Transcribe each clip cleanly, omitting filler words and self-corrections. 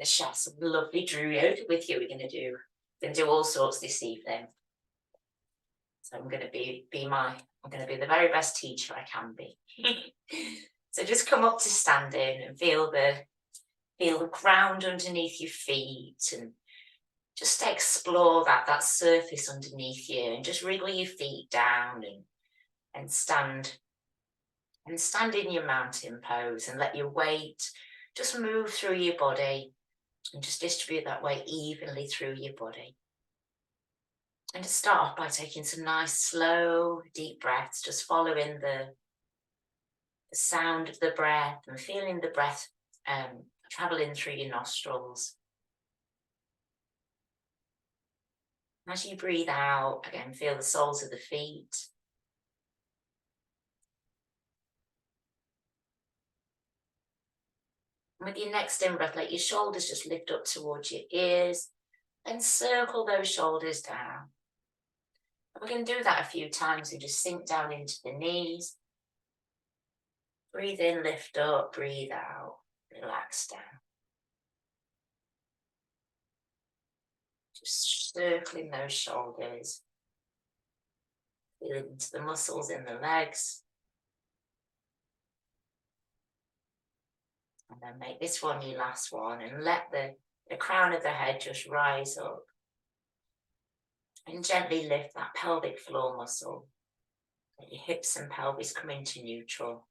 to share some lovely Drew yoga with you. We're going to do all sorts this evening. So I'm going to be the very best teacher I can be. So just come up to standing and feel the ground underneath your feet, and just explore that surface underneath you, and just wriggle your feet down and stand in your mountain pose, and let your weight just move through your body and just distribute that weight evenly through your body. And to start off by taking some nice slow deep breaths, just following the sound of the breath and feeling the breath traveling through your nostrils. As you breathe out, again, feel the soles of the feet. And with your next in-breath, let your shoulders just lift up towards your ears and circle those shoulders down. And we're going to do that a few times and just sink down into the knees. Breathe in, lift up, breathe out, relax down. Just circling those shoulders. Feel into the muscles in the legs. And then make this one your last one, and let the crown of the head just rise up. And gently lift that pelvic floor muscle. Let your hips and pelvis come into neutral.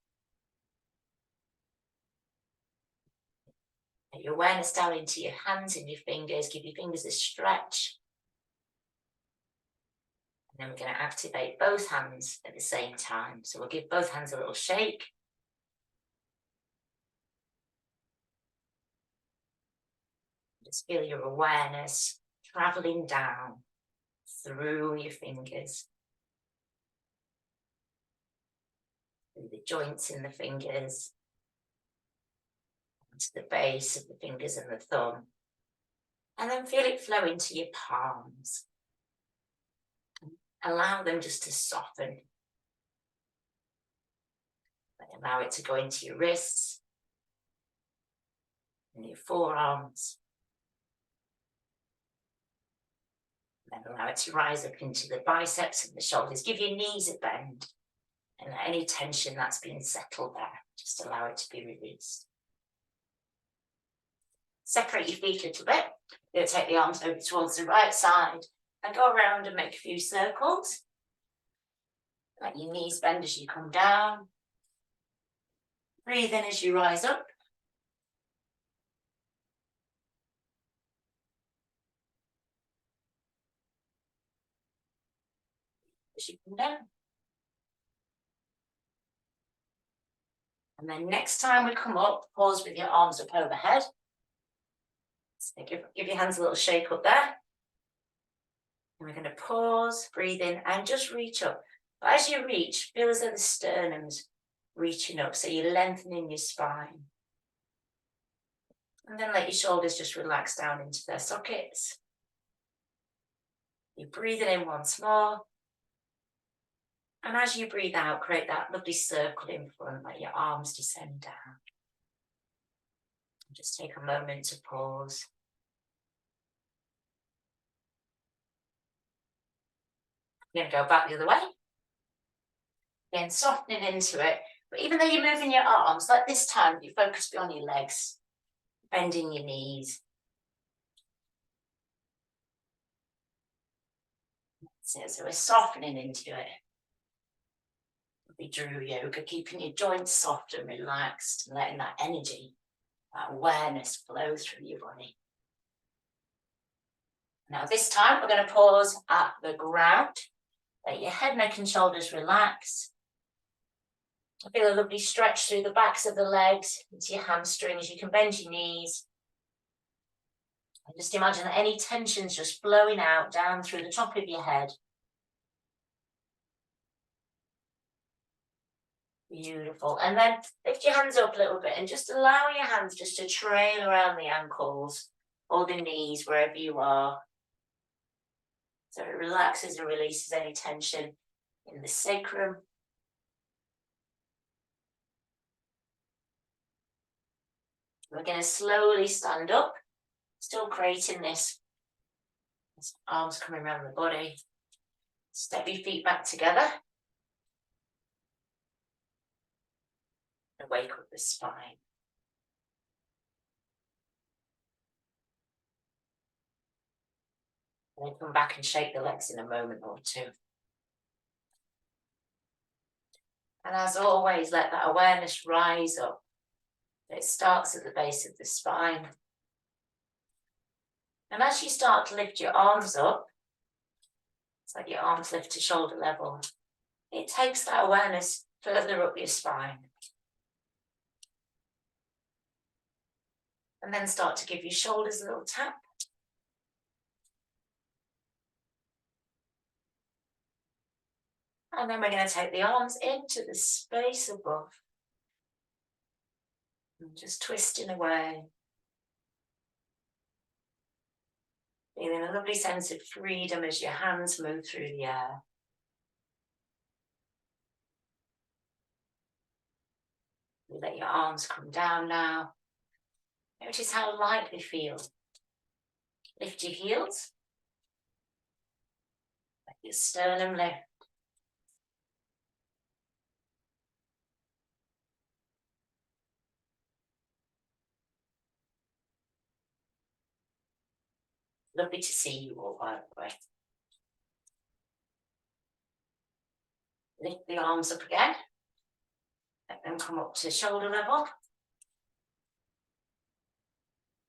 Get your awareness down into your hands and your fingers. Give your fingers a stretch. And then we're going to activate both hands at the same time. So we'll give both hands a little shake. Just feel your awareness traveling down through your fingers, through the joints in the fingers, to the base of the fingers and the thumb, and then feel it flow into your palms. Allow them just to soften. Allow it to go into your wrists and your forearms. Then allow it to rise up into the biceps and the shoulders. Give your knees a bend, and let any tension that's been settled there, just allow it to be released. Separate your feet a little bit. You're going to take the arms over towards the right side and go around and make a few circles. Let your knees bend as you come down. Breathe in as you rise up. As you come down. And then next time we come up, pause with your arms up overhead. So give your hands a little shake up there. And we're going to pause, breathe in, and just reach up. But as you reach, feel as though the sternum's reaching up, so you're lengthening your spine. And then let your shoulders just relax down into their sockets. You're breathing in once more. And as you breathe out, create that lovely circle in front, let your arms descend down. Just take a moment to pause. You're going to go back the other way. Again, softening into it. But even though you're moving your arms, like this time, you focus on your legs, bending your knees. So we're softening into it. We Drew yoga, keeping your joints soft and relaxed, and letting that energy, that awareness flow through your body. Now this time, we're going to pause at the ground. Let your head, neck and shoulders relax. Feel a lovely stretch through the backs of the legs, into your hamstrings. You can bend your knees. And just imagine that any tension's just flowing out down through the top of your head. Beautiful. And then lift your hands up a little bit and just allow your hands just to trail around the ankles or the knees, wherever you are. So it relaxes and releases any tension in the sacrum. We're going to slowly stand up Still creating this. Arms coming around the body. Step your feet back together. And wake up the spine. And then come back and shake the legs in a moment or two. And as always, let that awareness rise up. It starts at the base of the spine. And as you start to lift your arms up, it's like your arms lift to shoulder level. It takes that awareness further up your spine. And then start to give your shoulders a little tap. And then we're going to take the arms into the space above. And just twisting away. Feeling a lovely sense of freedom as your hands move through the air. You let your arms come down now. Notice how light they feel. Lift your heels. Let your sternum lift. Lovely to see you all, by the way. Lift the arms up again. Let them come up to shoulder level.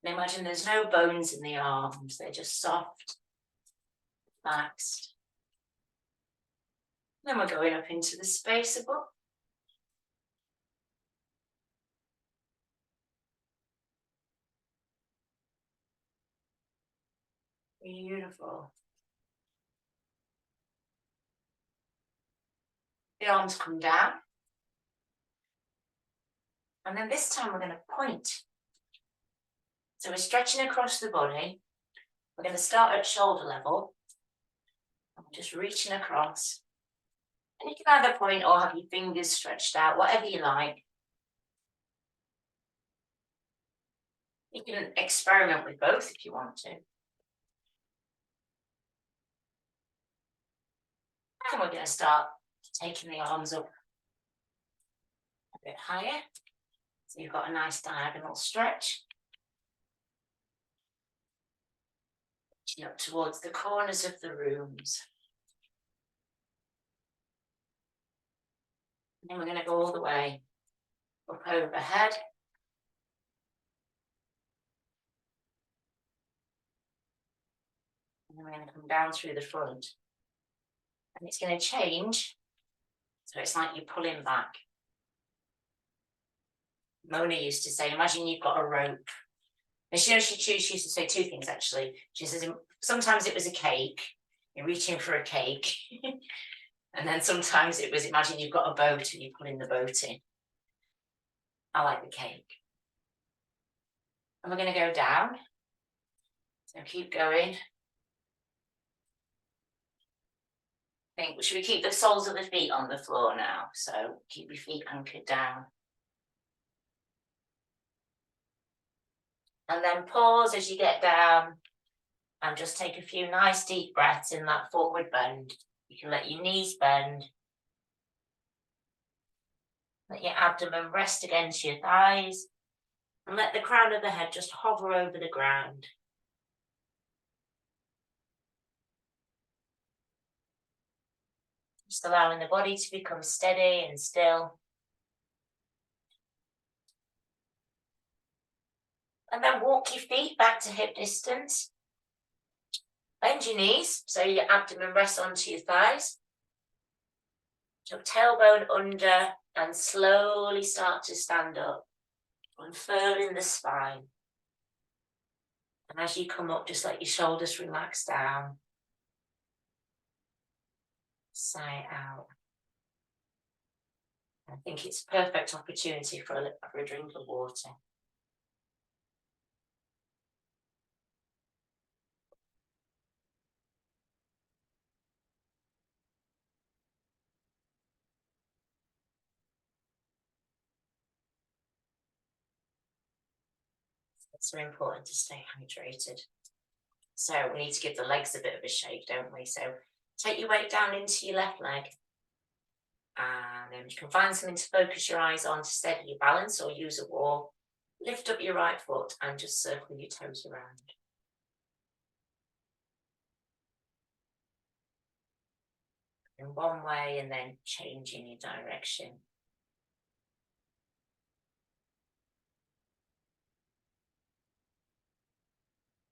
And imagine there's no bones in the arms. They're just soft, relaxed. Then we're going up into the space above. Beautiful. The arms come down. And then this time we're going to point. So we're stretching across the body. We're going to start at shoulder level. And we're just reaching across. And you can either point or have your fingers stretched out, whatever you like. You can experiment with both if you want to. And we're going to start taking the arms up a bit higher. So you've got a nice diagonal stretch. Reaching up towards the corners of the rooms. And then we're going to go all the way up overhead. And then we're going to come down through the front. And it's going to change. So it's like you're pulling back. Mona used to say, imagine you've got a rope. And she used to say two things, actually. She says, sometimes it was a cake. You're reaching for a cake. And then sometimes it was, imagine you've got a boat and you're pulling the boat in. I like the cake. And we're going to go down. So keep going. Should we keep the soles of the feet on the floor now? So keep your feet anchored down. And then pause as you get down and just take a few nice deep breaths in that forward bend. You can let your knees bend. Let your abdomen rest against your thighs. And let the crown of the head just hover over the ground. Just allowing the body to become steady and still. And then walk your feet back to hip distance. Bend your knees so your abdomen rests onto your thighs. Tuck tailbone under and slowly start to stand up, unfurling the spine. And as you come up, just let your shoulders relax down. Sigh out. I think it's a perfect opportunity for a drink of water. It's so important to stay hydrated. So we need to give the legs a bit of a shake, don't we? So take your weight down into your left leg. And then you can find something to focus your eyes on to steady your balance, or use a wall. Lift up your right foot and just circle your toes around. In one way and then changing your direction.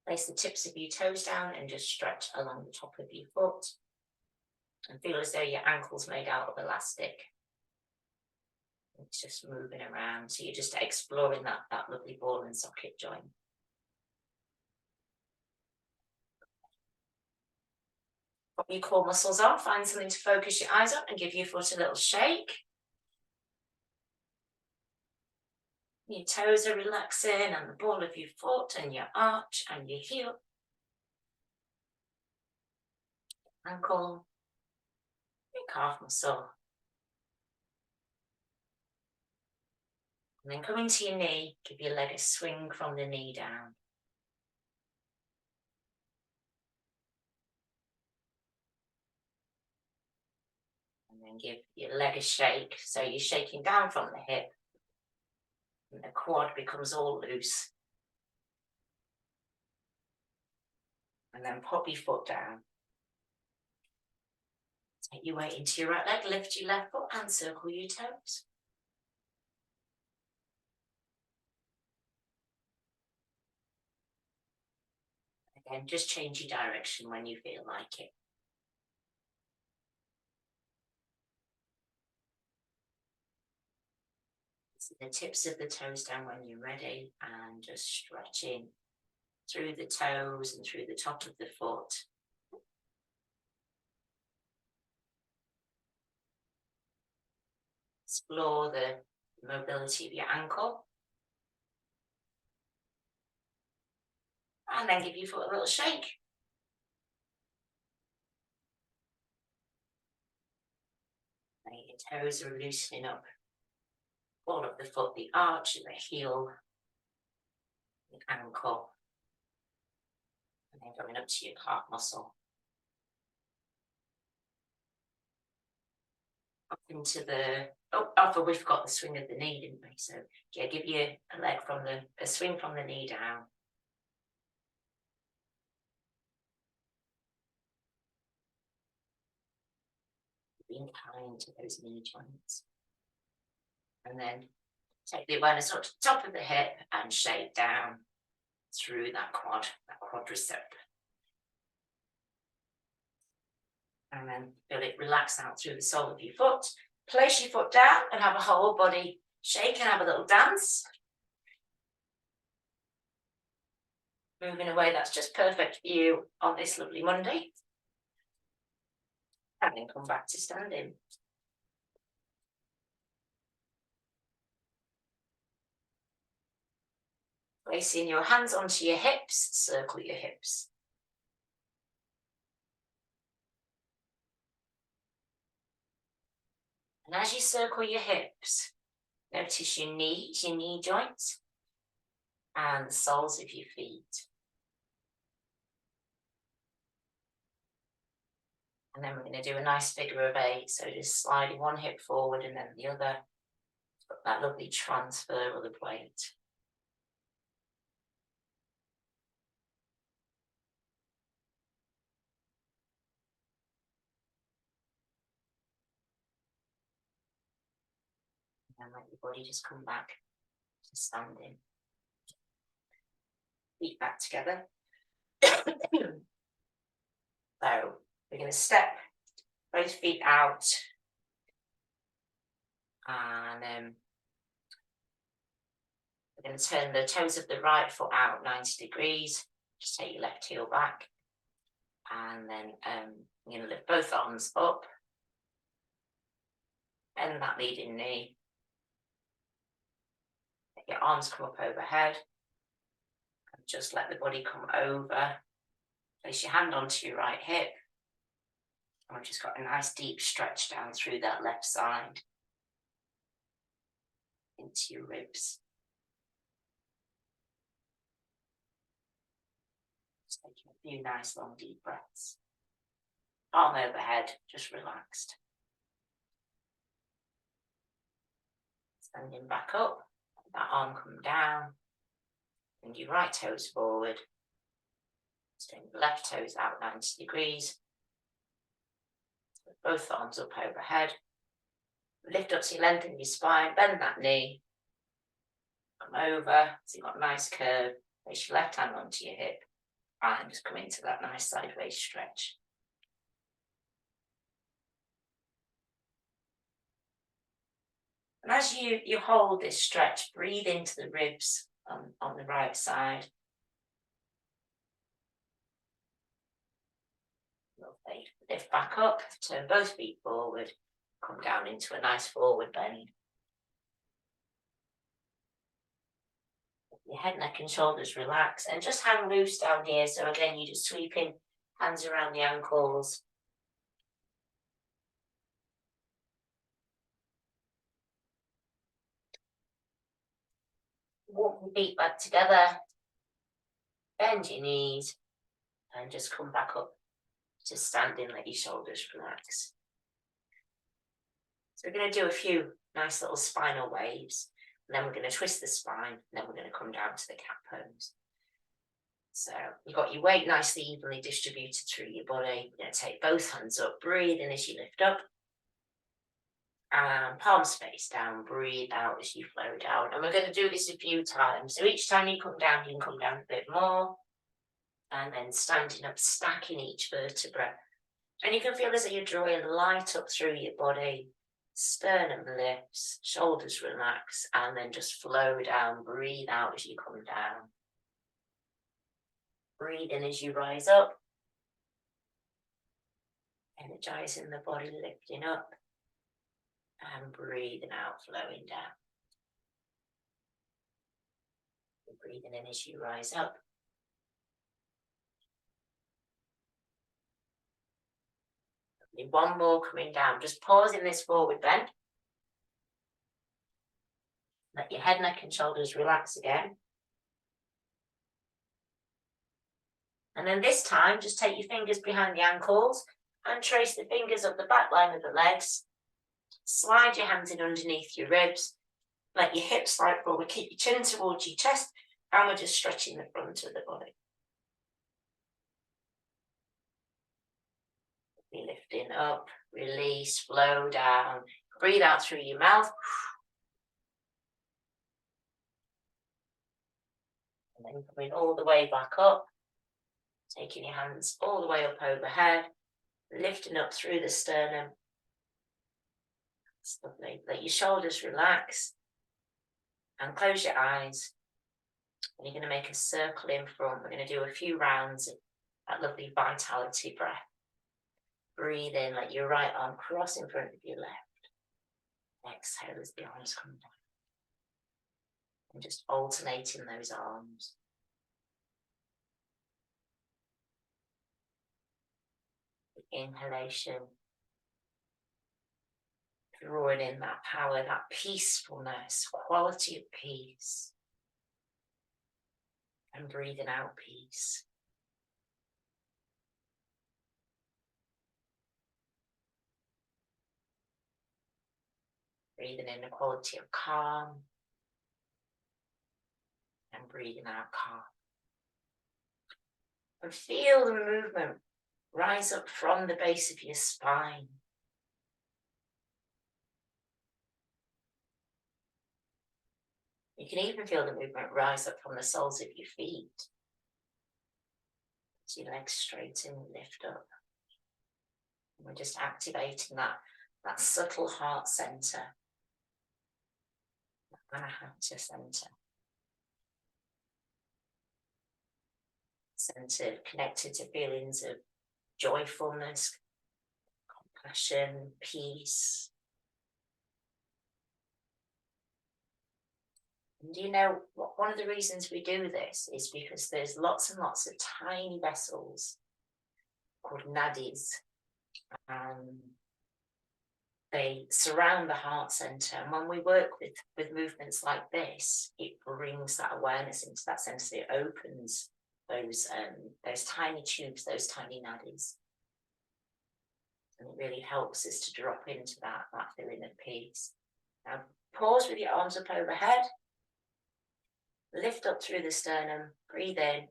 Place the tips of your toes down and just stretch along the top of your foot. And feel as though your ankle's made out of elastic. It's just moving around. So you're just exploring that lovely ball and socket joint. Pop your core muscles on, find something to focus your eyes on and give your foot a little shake. Your toes are relaxing and the ball of your foot and your arch and your heel. Ankle, your calf muscle. And then coming to your knee, give your leg a swing from the knee down. And then give your leg a shake. So you're shaking down from the hip. And the quad becomes all loose. And then pop your foot down. Take your weight into your right leg, lift your left foot and circle your toes. Again, just change your direction when you feel like it. So the tips of the toes down when you're ready, and just stretching through the toes and through the top of the foot. Explore the mobility of your ankle. And then give your foot a little shake. And your toes are loosening up. All of the foot, the arch, the heel, the ankle. And then going up to your calf muscle. Up into the, we've got the swing of the knee, didn't we? So yeah, give you a leg from a swing from the knee down. Being kind to those knee joints. And then take the awareness up to the top of the hip and shake down through that quadricep. And then feel it relax out through the sole of your foot. Place your foot down and have a whole body shake and have a little dance. Moving away, that's just perfect for you on this lovely Monday. And then come back to standing. Placing your hands onto your hips, circle your hips. And as you circle your hips, notice your knees, your knee joints, and the soles of your feet. And then we're going to do a nice figure of 8. So just sliding one hip forward and then the other. Got that lovely transfer of the weight. And let your body just come back to standing. Feet back together. So we're going to step both feet out. And we're going to turn the toes of the right foot out 90 degrees. Just take your left heel back. And then I'm going to lift both arms up. Bend that leading knee. Let your arms come up overhead. And just let the body come over. Place your hand onto your right hip. And we've just got a nice deep stretch down through that left side. Into your ribs. Just taking a few nice long deep breaths. Arm overhead, just relaxed. Standing back up, that arm come down. Bring your right toes forward. String the left toes out 90 degrees. Both arms up overhead. Lift up so you lengthen your spine, bend that knee. Come over, so you've got a nice curve. Place your left hand onto your hip and just come into that nice sideways stretch. And as you hold this stretch, breathe into the ribs on the right side. Lovely. Lift back up, turn both feet forward, come down into a nice forward bend. Your head, neck and shoulders relax and just hang loose down here. So again, you're just sweeping hands around the ankles. Walk your feet back together, bend your knees and just come back up to standing, let your shoulders relax. So we're going to do a few nice little spinal waves, and then we're going to twist the spine, and then we're going to come down to the cat pose. So you've got your weight nicely evenly distributed through your body. You're going to take both hands up, breathe in as you lift up. And palms face down, breathe out as you flow down. And we're going to do this a few times. So each time you come down, you can come down a bit more. And then standing up, stacking each vertebra. And you can feel as if you're drawing light up through your body. Sternum lifts, shoulders relax, and then just flow down. Breathe out as you come down. Breathe in as you rise up. Energizing the body, lifting up. And breathing out, flowing down. Breathing in as you rise up. One more coming down. Just pause in this forward bend. Let your head, neck and shoulders relax again. And then this time, just take your fingers behind the ankles and trace the fingers up the back line of the legs. Slide your hands in underneath your ribs. Let your hips slide forward. Keep your chin towards your chest. And we're just stretching the front of the body. Be lifting up, release, flow down. Breathe out through your mouth. And then coming all the way back up. Taking your hands all the way up overhead. Lifting up through the sternum. That's lovely. Let your shoulders relax. And close your eyes. And you're going to make a circle in front. We're going to do a few rounds of that lovely vitality breath. Breathe in, let your right arm cross in front of your left. Exhale as the arms come down. And just alternating those arms. Inhalation. Drawing in that power, that peacefulness, quality of peace. And breathing out peace. Breathing in the quality of calm. And breathing out calm. And feel the movement rise up from the base of your spine. You can even feel the movement rise up from the soles of your feet. As your legs straighten, lift up. And we're just activating that subtle heart center. Anahata center. Center connected to feelings of joyfulness, compassion, peace. And you know, one of the reasons we do this is because there's lots and lots of tiny vessels called nadis. They surround the heart center. And when we work with movements like this, it brings that awareness into that center. It opens those tiny tubes, those tiny naddies. And it really helps us to drop into that feeling of peace. Now pause with your arms up overhead. Lift up through the sternum, breathe in.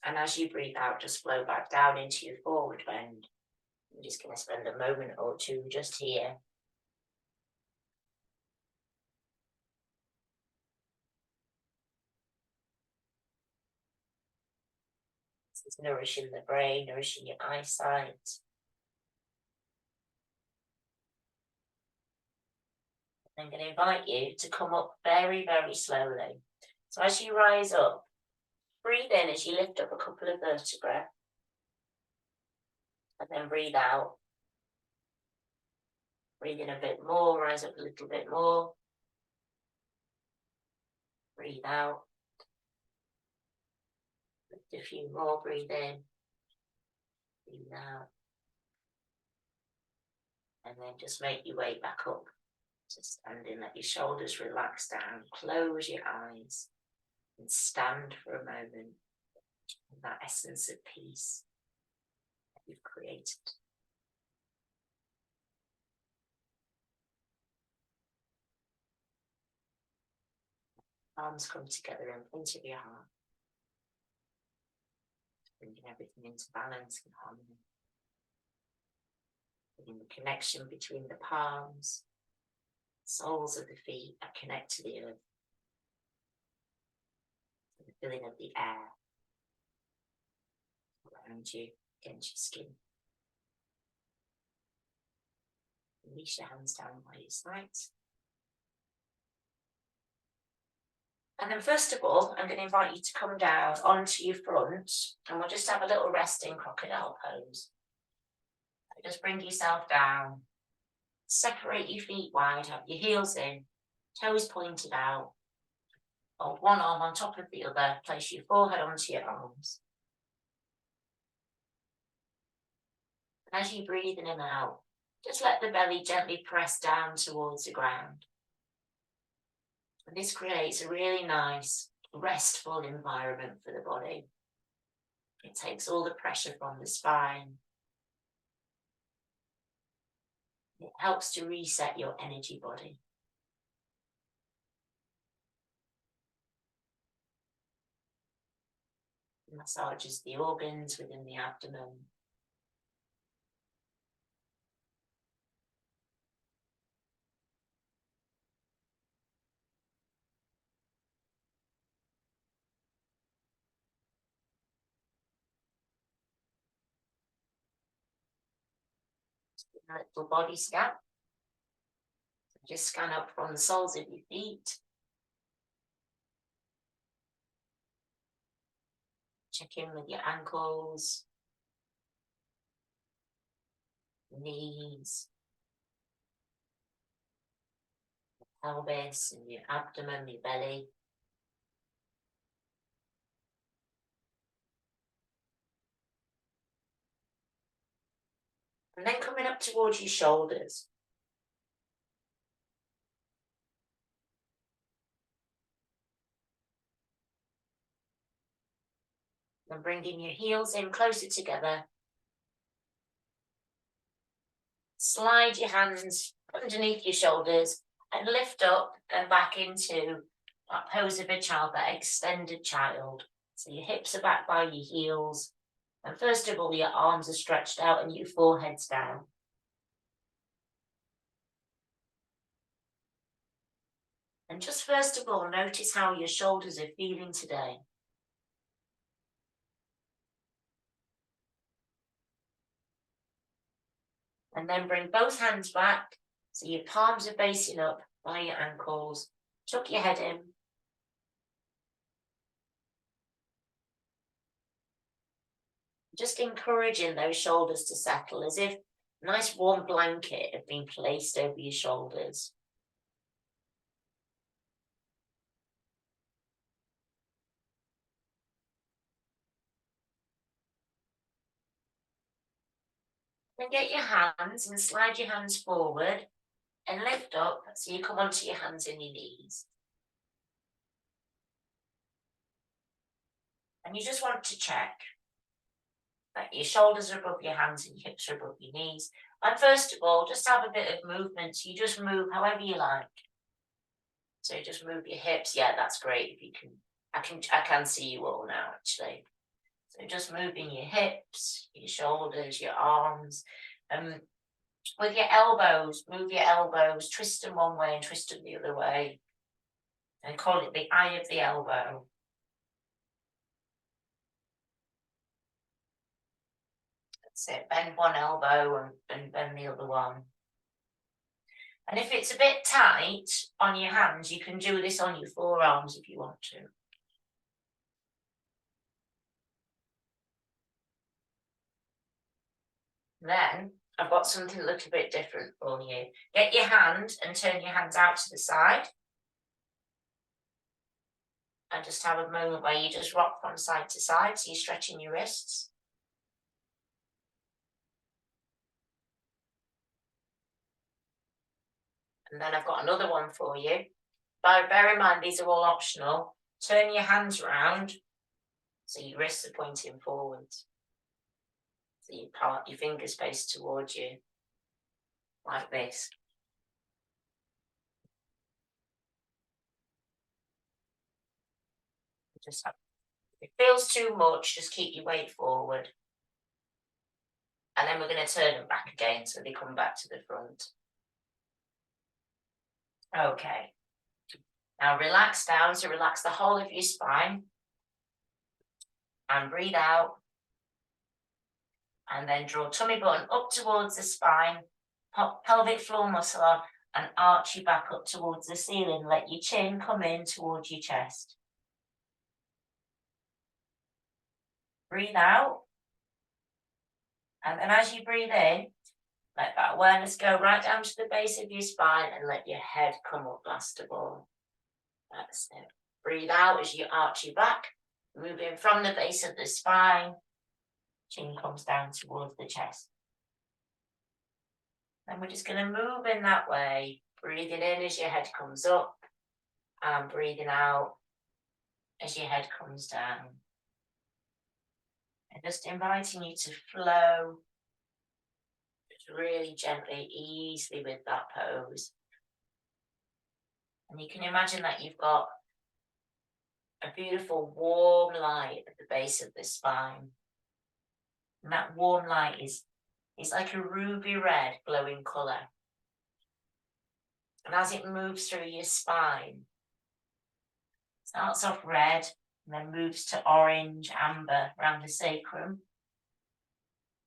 And as you breathe out, just flow back down into your forward bend. I'm just going to spend a moment or two just here. This is nourishing the brain, nourishing your eyesight. I'm going to invite you to come up very, very slowly. So as you rise up, breathe in as you lift up a couple of vertebrae. And then breathe out. Breathe in a bit more, rise up a little bit more. Breathe out. Lift a few more, breathe in. Breathe out. And then just make your way back up to standing. Let your shoulders relax down. Close your eyes and stand for a moment in that essence of peace that you've created. Arms come together in front of your heart. Bringing everything into balance and harmony. Bringing the connection between the palms, soles of the feet that connect to the earth. The feeling of the air around you, against your skin. Release your hands down by your sides. And then first of all, I'm going to invite you to come down onto your front and we'll just have a little resting crocodile pose. So just bring yourself down, separate your feet wide, have your heels in, toes pointed out, hold one arm on top of the other, place your forehead onto your arms. And as you breathe in and out, just let the belly gently press down towards the ground. And this creates a really nice, restful environment for the body. It takes all the pressure from the spine. It helps to reset your energy body. It massages the organs within the abdomen. A little body scan. Just scan up from the soles of your feet. Check in with your ankles, knees, pelvis, and your abdomen, your belly. And then coming up towards your shoulders. And bringing your heels in closer together. Slide your hands underneath your shoulders and lift up and back into that pose of a child, that extended child. So your hips are back by your heels. And first of all, your arms are stretched out and your forehead's down. And just first of all, notice how your shoulders are feeling today. And then bring both hands back so your palms are facing up by your ankles. Tuck your head in. Just encouraging those shoulders to settle as if a nice warm blanket had been placed over your shoulders. Then get your hands and slide your hands forward and lift up so you come onto your hands and your knees. And you just want to check that your shoulders are above your hands and your hips are above your knees. And first of all, just have a bit of movement. So you just move however you like. So just move your hips. Yeah, that's great. If you can, I can see you all now actually. So just moving your hips, your shoulders, your arms. With your elbows, move your elbows, twist them one way and twist them the other way. And call it the eye of the elbow. That's it. Bend one elbow and bend the other one. And if it's a bit tight on your hands, you can do this on your forearms if you want to. Then I've got something a little bit different for you. Get your hand and turn your hands out to the side. And just have a moment where you just rock from side to side, so you're stretching your wrists. And then I've got another one for you. But bear in mind, these are all optional. Turn your hands around so your wrists are pointing forwards. So your fingers face towards you, like this. Just have, if it feels too much, just keep your weight forward. And then we're going to turn them back again so they come back to the front. Okay. Now relax down, so relax the whole of your spine. And breathe out. And then draw tummy button up towards the spine. Pop pelvic floor muscle on and arch your back up towards the ceiling. Let your chin come in towards your chest. Breathe out. And then as you breathe in, let that awareness go right down to the base of your spine and let your head come up last of all. That's it. Breathe out as you arch your back, moving from the base of the spine. Chin comes down towards the chest. And we're just going to move in that way, breathing in as your head comes up and breathing out as your head comes down. And just inviting you to flow just really gently, easily with that pose. And you can imagine that you've got a beautiful warm light at the base of the spine. And that warm light is like a ruby red glowing colour. And as it moves through your spine, it starts off red and then moves to orange, amber around the sacrum.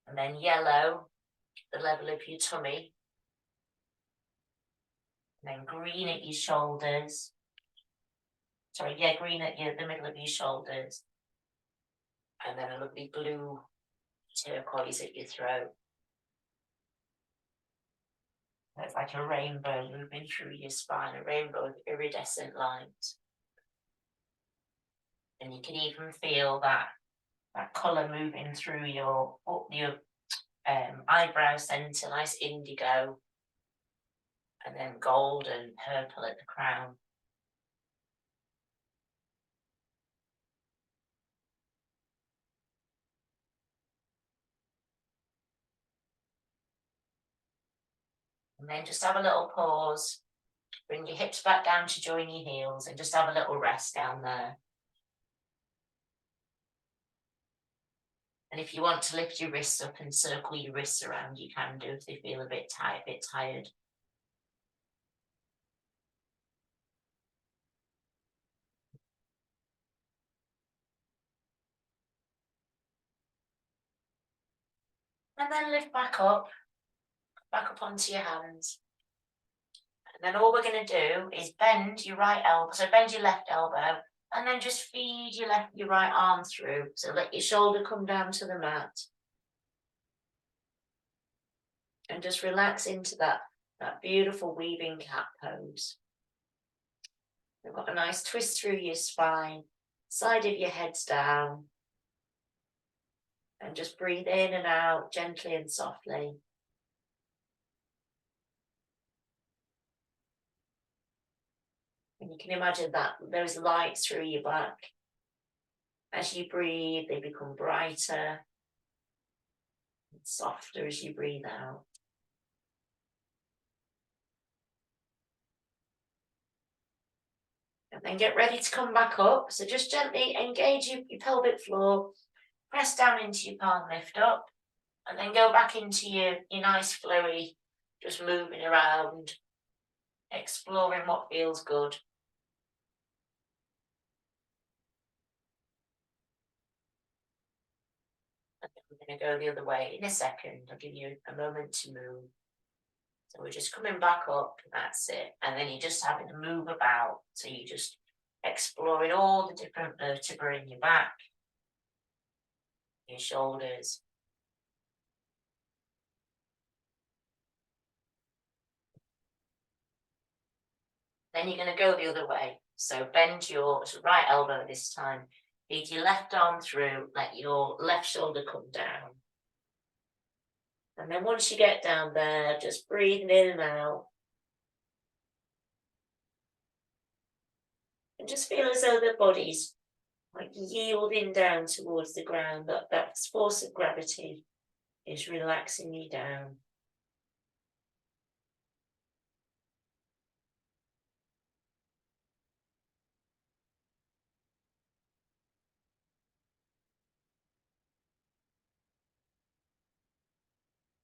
And then yellow at the level of your tummy. And then green at your shoulders. Green at the middle of your shoulders. And then a lovely blue turquoise at your throat. It's like a rainbow moving through your spine, a rainbow of iridescent light. And you can even feel that colour moving through your eyebrow centre, nice indigo, and then gold and purple at the crown. And then just have a little pause, bring your hips back down to join your heels and just have a little rest down there. And if you want to lift your wrists up and circle your wrists around, you can do if they feel a bit tired. And then lift back up onto your hands. And then all we're going to do is bend your right elbow, so bend your left elbow, and then just feed your right arm through. So let your shoulder come down to the mat. And just relax into that beautiful weaving cat pose. You've got a nice twist through your spine, side of your head's down. And just breathe in and out gently and softly. And you can imagine that those lights through your back As you breathe, they become brighter and softer as you breathe out. And then get ready to come back up. So just gently engage your pelvic floor, press down into your palm, lift up, and then go back into your nice flowy, just moving around, exploring what feels good. And then we're going to go the other way in a second. I'll give you a moment to move. So we're just coming back up, that's it. And then you're just having to move about. So you're just exploring all the different vertebrae in your back, your shoulders. Then you're going to go the other way. So bend your right elbow this time. Feed your left arm through, let your left shoulder come down. And then once you get down there, just breathing in and out. And just feel as though the body's like yielding down towards the ground. That force of gravity is relaxing you down.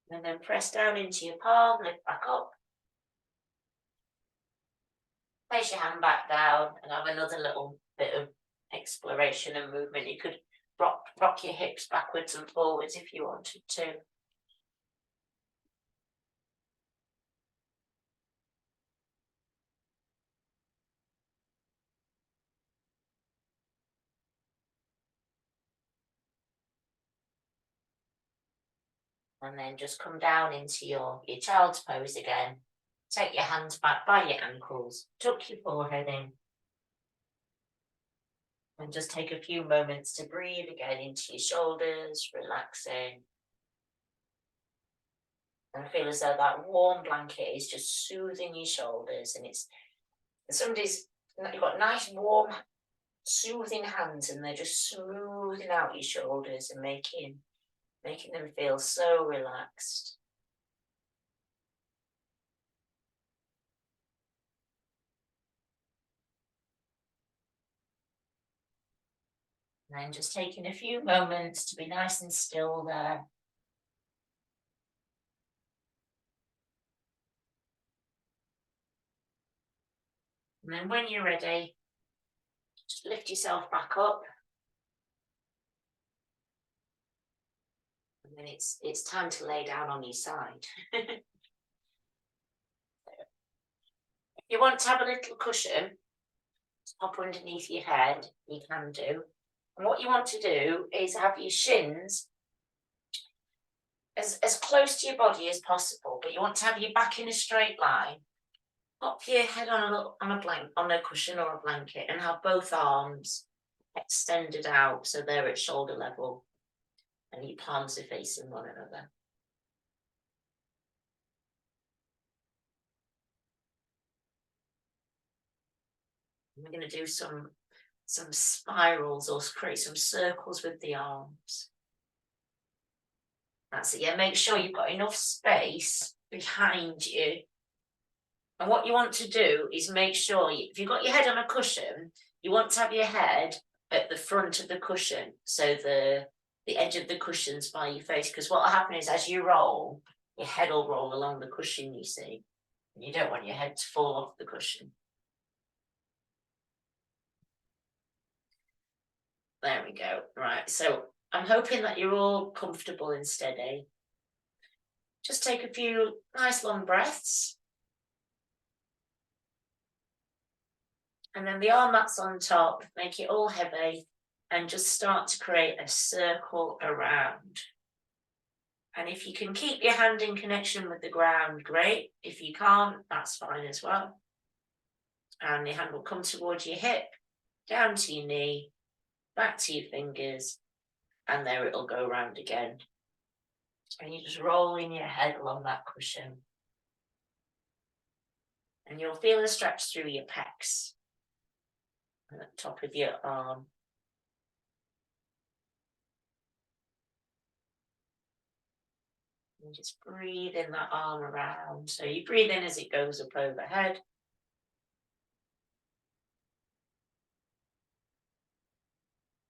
And then press down into your palm, lift back up. Place your hand back down and have another little bit of exploration and movement. You could rock your hips backwards and forwards if you wanted to. And then just come down into your child's pose again. Take your hands back by your ankles, tuck your forehead in. And just take a few moments to breathe again into your shoulders, relaxing. And feel as though that warm blanket is just soothing your shoulders. And you've got nice, warm, soothing hands, and they're just smoothing out your shoulders and making them feel so relaxed. And then just taking a few moments to be nice and still there. And then when you're ready, just lift yourself back up. And then it's time to lay down on your side. If you want to have a little cushion, pop underneath your head, you can do. And what you want to do is have your shins as close to your body as possible, but you want to have your back in a straight line. Pop your head on a cushion or a blanket and have both arms extended out so they're at shoulder level and your palms are facing one another. We're going to do some spirals or create some circles with the arms. That's it. Yeah, make sure you've got enough space behind you. And what you want to do is make sure, if you've got your head on a cushion, you want to have your head at the front of the cushion. So the edge of the cushion's by your face. Because what will happen is as you roll, your head will roll along the cushion, you see. And you don't want your head to fall off the cushion. There we go. Right, so I'm hoping that you're all comfortable and steady. Just take a few nice long breaths. And then the arm that's on top, make it all heavy and just start to create a circle around. And if you can keep your hand in connection with the ground, great. If you can't, that's fine as well. And your hand will come towards your hip, down to your knee, back to your fingers, and there it'll go around again. And you're just rolling your head along that cushion. And you'll feel a stretch through your pecs at the top of your arm. And just breathing that arm around. So you breathe in as it goes up overhead.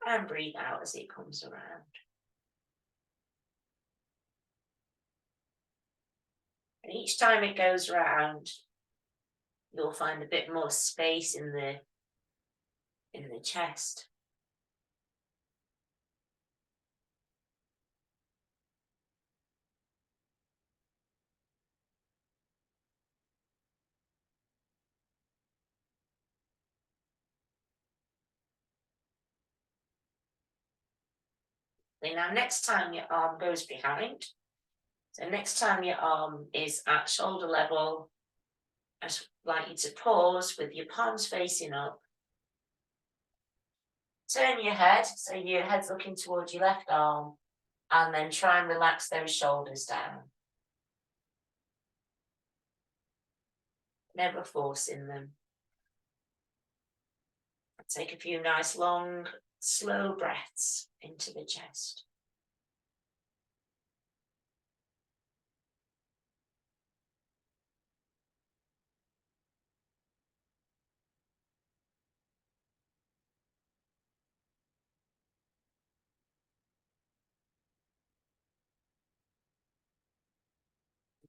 And breathe out as it comes around. And each time it goes around, you'll find a bit more space in the chest. Now, next time your arm goes behind, so next time your arm is at shoulder level, I'd like you to pause with your palms facing up. Turn your head, so your head's looking towards your left arm, and then try and relax those shoulders down. Never forcing them. Take a few nice, long, slow breaths into the chest.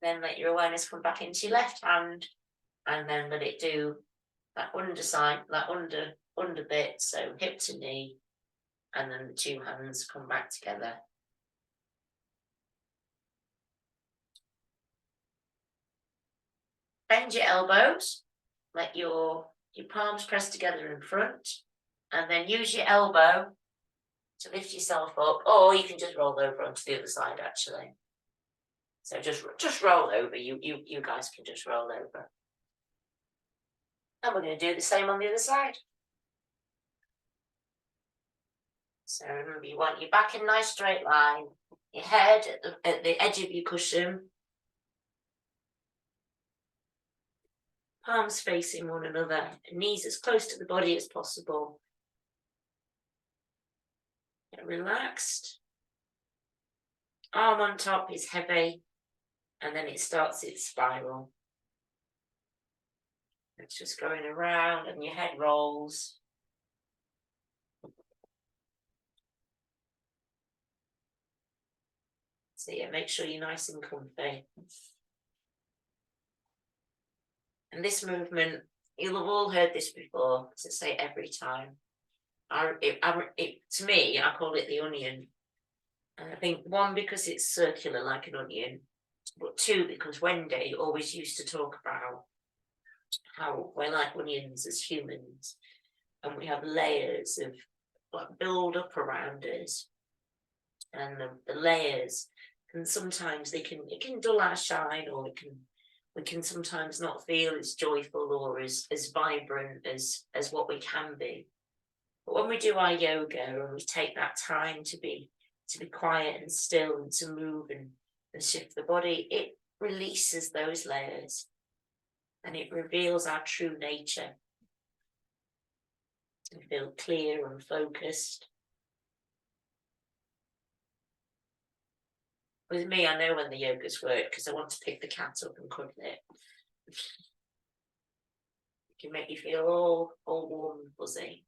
Then let your awareness come back into your left hand, and then let it do that underside, that under bit, so hip to knee, and then the two hands come back together. Bend your elbows, let your palms press together in front, and then use your elbow to lift yourself up, or you can just roll over onto the other side actually. So just roll over, you guys can just roll over. And we're going to do the same on the other side. So remember, you want your back in a nice straight line, your head at the edge of your cushion, palms facing one another, knees as close to the body as possible. Get relaxed. Arm on top is heavy, and then it starts its spiral. It's just going around and your head rolls. So yeah, make sure you're nice and comfy. And this movement, you'll have all heard this before, as I say every time. To me, I call it the onion. And I think one, because it's circular like an onion, but two, because Wendy always used to talk about how we're like onions as humans, and we have layers of like build up around us, and the layers can sometimes it can dull our shine, or we can sometimes not feel as joyful or as vibrant as what we can be. But when we do our yoga and we take that time to be quiet and still and to move and shift the body, it releases those layers and it reveals our true nature. We feel clear and focused. With me, I know when the yoga's work because I want to pick the cat up and cuddle it. It can make you feel all warm and fuzzy.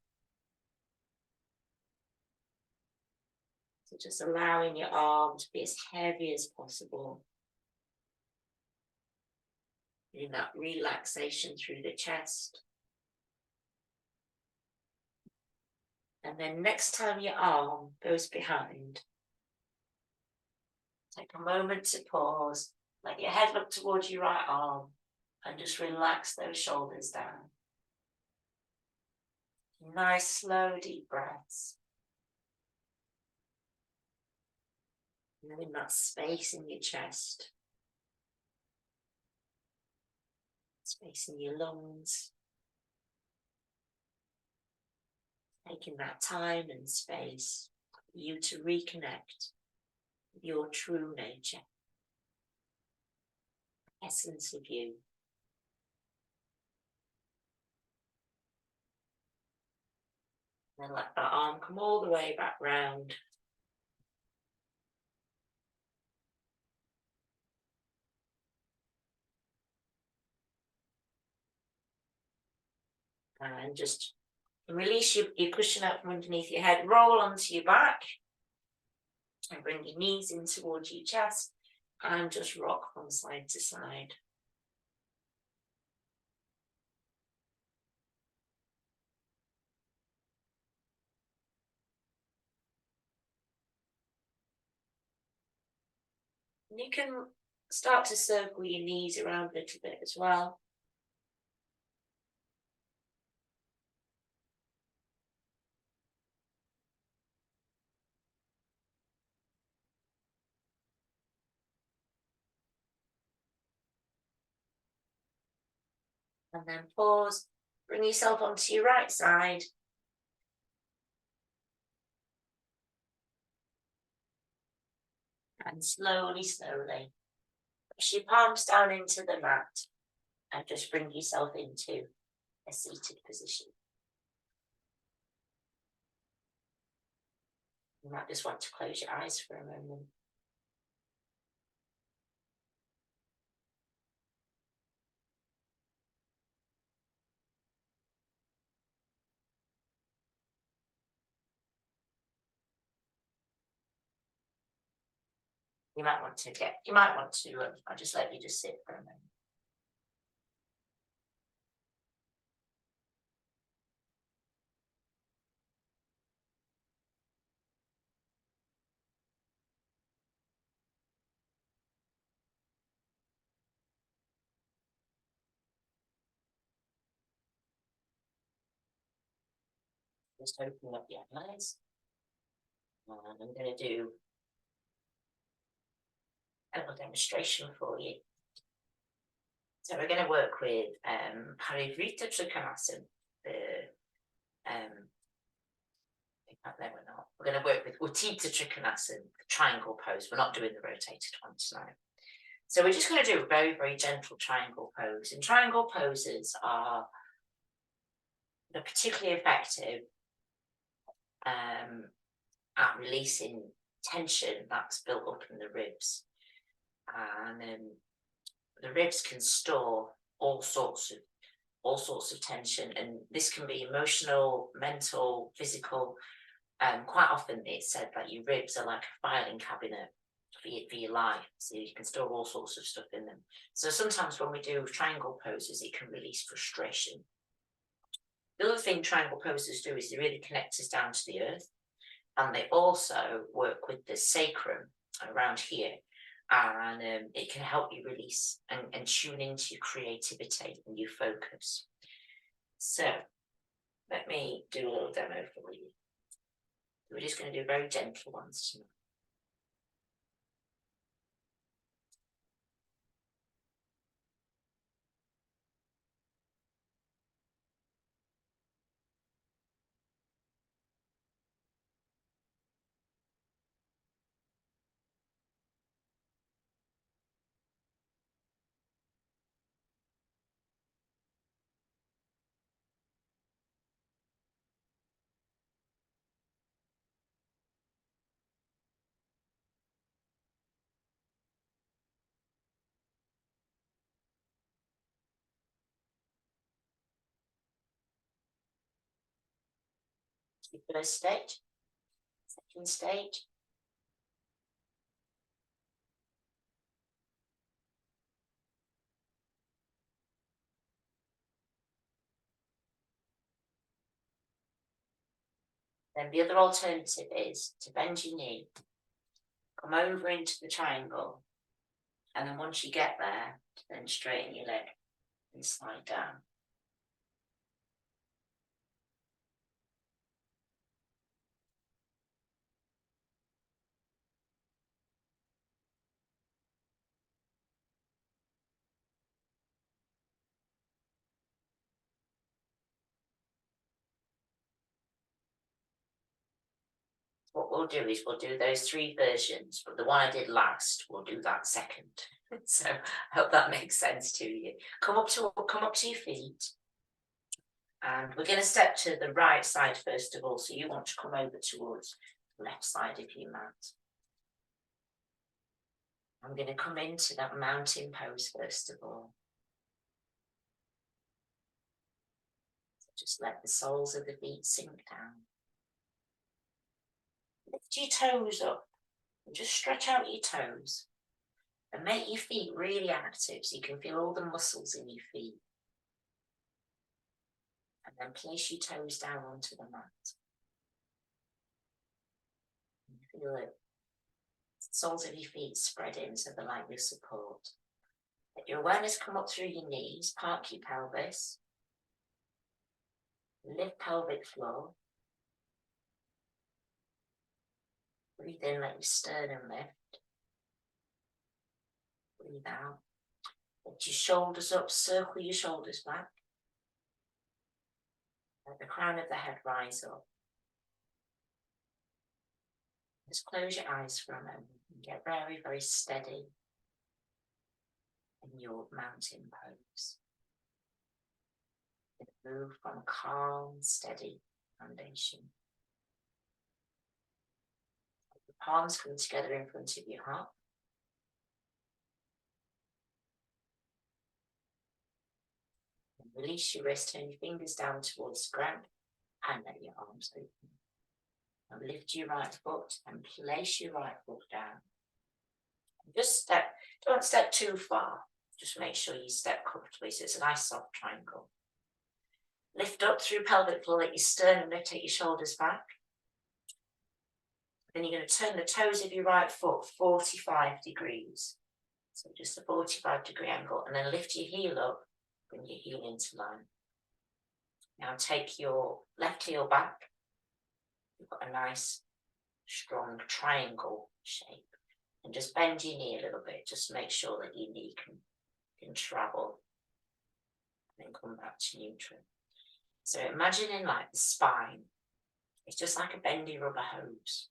So just allowing your arm to be as heavy as possible. In that relaxation through the chest. And then next time your arm goes behind, take a moment to pause, let your head look towards your right arm, and just relax those shoulders down. Nice, slow, deep breaths. Knowing that space in your chest, space in your lungs. Taking that time and space for you to reconnect with your true nature, essence of you. Then let that arm come all the way back round. And just release your cushion out from underneath your head, roll onto your back, and bring your knees in towards your chest, and just rock from side to side. And you can start to circle your knees around a little bit as well. And then pause, bring yourself onto your right side. And slowly, slowly, push your palms down into the mat and just bring yourself into a seated position. You might just want to close your eyes for a moment. You might want to, I'll just let you just sit for a moment. Just open up your eyes. And I'm going to do a little demonstration for you. So we're going to work with Parivrita Trikonasana. No, we're not. We're going to work with Uttita Trikonasana, the triangle pose. We're not doing the rotated one tonight. So we're just going to do a very, very gentle triangle pose. And triangle poses are particularly effective at releasing tension that's built up in the ribs. And the ribs can store all sorts of tension, and this can be emotional, mental, physical. Quite often it's said that your ribs are like a filing cabinet for your life, so you can store all sorts of stuff in them. So sometimes when we do triangle poses, it can release frustration. The other thing triangle poses do is they really connect us down to the earth, and they also work with the sacrum around here, and it can help you release and tune into your creativity and your focus. So let me do a little demo for you. We're just going to do very gentle ones tonight. The first stage, second stage. Then the other alternative is to bend your knee, come over into the triangle, and then once you get there, then straighten your leg and slide down. What we'll do is we'll do those three versions, but the one I did last, we'll do that second. So I hope that makes sense to you. Come up to your feet. And we're going to step to the right side first of all. So you want to come over towards the left side of your mat. I'm going to come into that mountain pose first of all. Just let the soles of the feet sink down. Lift your toes up and just stretch out your toes. And make your feet really active so you can feel all the muscles in your feet. And then place your toes down onto the mat. And feel it. The soles of your feet spreading so they're like your support. Let your awareness come up through your knees, park your pelvis. Lift pelvic floor. Breathe in, let your sternum lift. Breathe out. Lift your shoulders up, circle your shoulders back. Let the crown of the head rise up. Just close your eyes for a moment and get very, very steady in your mountain pose. Move from a calm, steady foundation. The palms come together in front of your heart. And release your wrist, turn your fingers down towards the ground and let your arms open. And lift your right foot and place your right foot down. Just step, don't step too far. Just make sure you step comfortably so it's a nice soft triangle. Lift up through pelvic floor, let your sternum lift, take your shoulders back. Then you're going to turn the toes of your right foot 45 degrees. So just a 45-degree angle, and then lift your heel up, bring your heel into line. Now take your left heel back. You've got a nice, strong triangle shape. And just bend your knee a little bit, just to make sure that your knee can travel. And then come back to neutral. So imagining like the spine, it's just like a bendy rubber hose.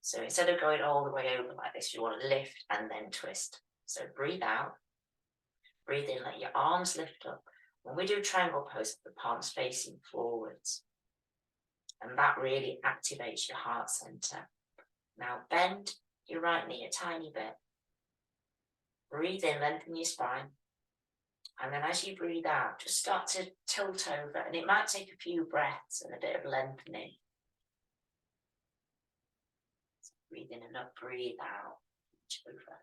So instead of going all the way over like this, you want to lift and then twist. So breathe out, breathe in, let your arms lift up. When we do triangle pose, the palms facing forwards. And that really activates your heart center. Now bend your right knee a tiny bit. Breathe in, lengthen your spine. And then as you breathe out, just start to tilt over. And it might take a few breaths and a bit of lengthening. So breathe in and up, breathe out. Over.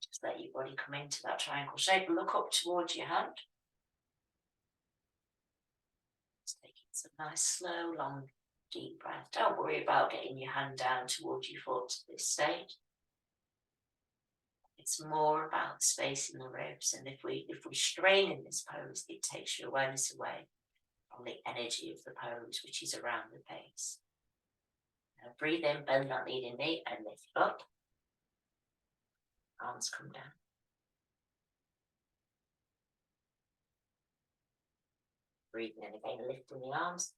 Just let your body come into that triangle shape. Look up towards your hand. Just taking some nice, slow, long, deep breath. Don't worry about getting your hand down towards your foot at this stage. It's more about the space in the ribs, and if we strain in this pose, it takes your awareness away from the energy of the pose, which is around the base. Now breathe in, bend that leading knee and lift up. Arms come down. Breathe in again, lifting the arms.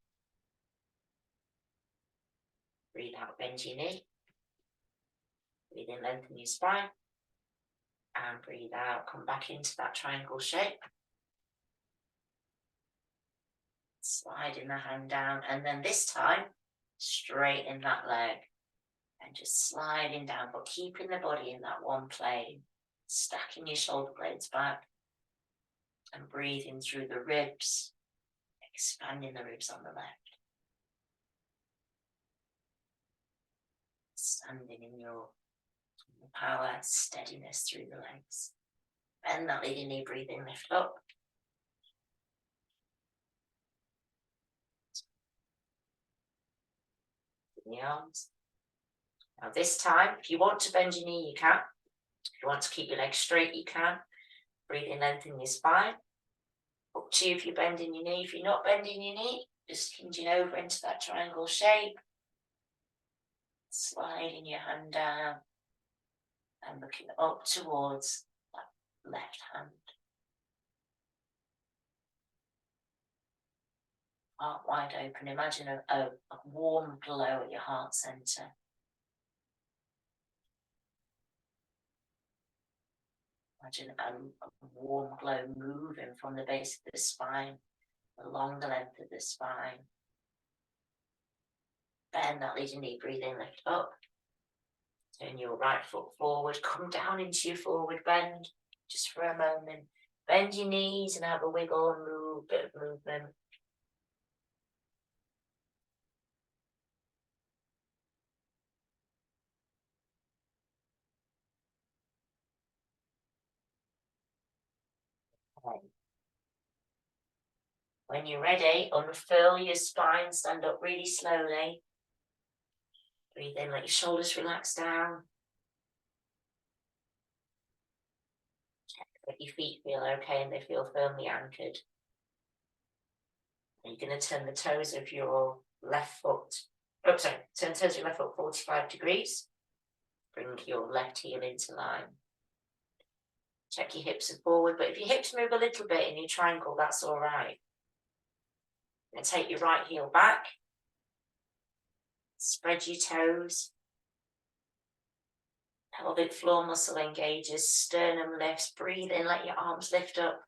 Breathe out, bend your knee. Breathe in, lengthen your spine. And breathe out, come back into that triangle shape. Sliding the hand down, and then this time, straighten that leg. And just sliding down, but keeping the body in that one plane. Stacking your shoulder blades back. And breathing through the ribs. Expanding the ribs on the left. Standing in your power, steadiness through the legs. Bend that leading knee, breathe in, lift up. In the arms. Now this time, if you want to bend your knee, you can. If you want to keep your legs straight, you can. Breathe in, lengthen your spine. Up to you if you're bending your knee. If you're not bending your knee, just hinging over into that triangle shape. Sliding your hand down. And looking up towards that left hand. Heart wide open. Imagine a warm glow at your heart center. Imagine a warm glow moving from the base of the spine, along the length of the spine. Bend that leading knee, breathe in, lift up. Turn your right foot forward, come down into your forward bend, just for a moment. Bend your knees and have a wiggle and move, bit of movement. Okay. When you're ready, unfurl your spine, stand up really slowly. Breathe in, let your shoulders relax down. Check that your feet feel okay and they feel firmly anchored. And you're going to turn the toes of your left foot, turn the toes of your left foot 45 degrees. Bring your left heel into line. Check your hips are forward, but if your hips move a little bit in your triangle, that's all right. And take your right heel back. Spread your toes. Pelvic floor muscle engages, sternum lifts. Breathe in, let your arms lift up.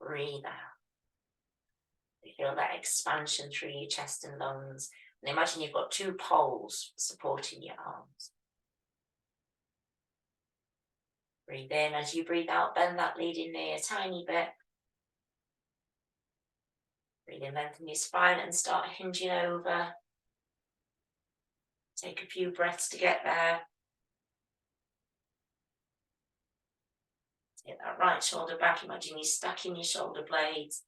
Breathe out. You feel that expansion through your chest and lungs. And imagine you've got two poles supporting your arms. Breathe in. As you breathe out, bend that leading knee a tiny bit. Breathe in, lengthen your spine and start hinging over. Take a few breaths to get there. Take that right shoulder back. Imagine you stacking your shoulder blades.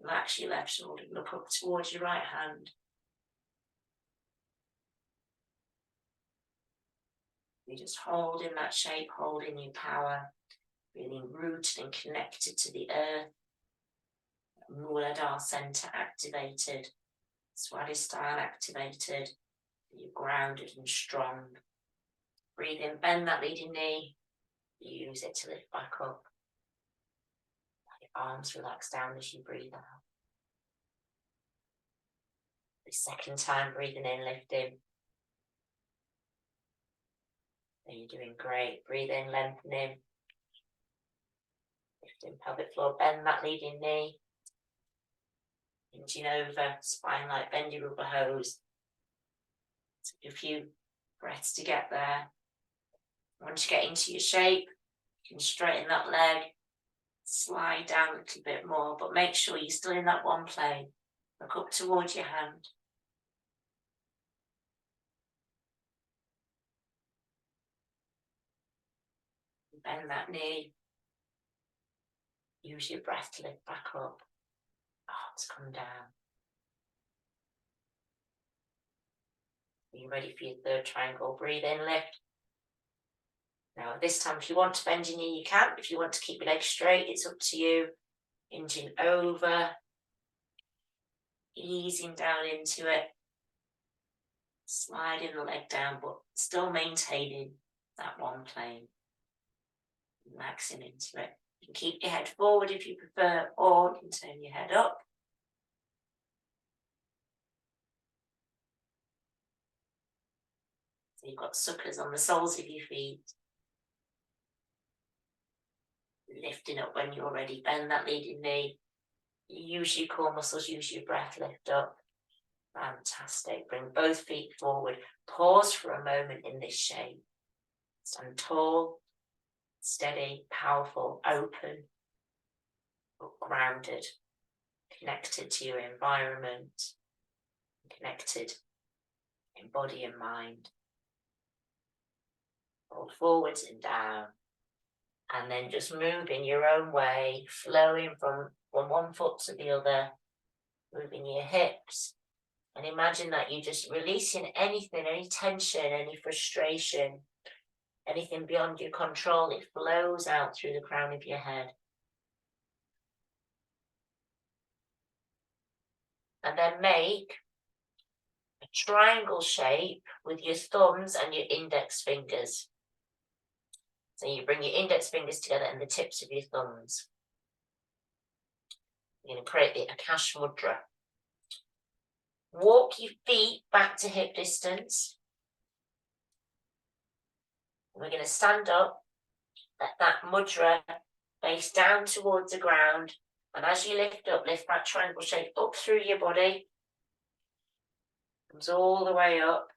Relax your left shoulder. Look up towards your right hand. You're just holding that shape, holding your power. Feeling rooted and connected to the earth. Muladhara center activated. Swadhisthana activated. You're grounded and strong. Breathe in, bend that leading knee. Use it to lift back up. Let your arms relax down as you breathe out. The second time, breathing in, lifting. And you're doing great. Breathe in, lengthening. Lifting pelvic floor, bend that leading knee. Hinging over, spine like bend your rubber hose. Take a few breaths to get there. Once you get into your shape, you can straighten that leg, slide down a little bit more, but make sure you're still in that one plane. Look up towards your hand. Bend that knee. Use your breath to lift back up. Arms come down. Are you ready for your third triangle? Breathe in, lift. Now, this time, if you want to bend your knee, you can. If you want to keep your legs straight, it's up to you. Hinging over. Easing down into it. Sliding the leg down, but still maintaining that one plane. Relaxing into it. You can keep your head forward if you prefer, or you can turn your head up. So you've got suckers on the soles of your feet. Lifting up when you're ready. Bend that leading knee. Use your core muscles, use your breath, lift up. Fantastic. Bring both feet forward. Pause for a moment in this shape. Stand tall, steady, powerful, open, but grounded, connected to your environment, connected in body and mind. Roll forwards and down. And then just move in your own way, flowing from one foot to the other, moving your hips. And imagine that you're just releasing anything, any tension, any frustration, anything beyond your control. It flows out through the crown of your head. And then make a triangle shape with your thumbs and your index fingers. So you bring your index fingers together and the tips of your thumbs. You're going to create the Akash Mudra. Walk your feet back to hip distance. We're going to stand up, let that mudra face down towards the ground. And as you lift up, lift that triangle shape up through your body. Comes all the way up.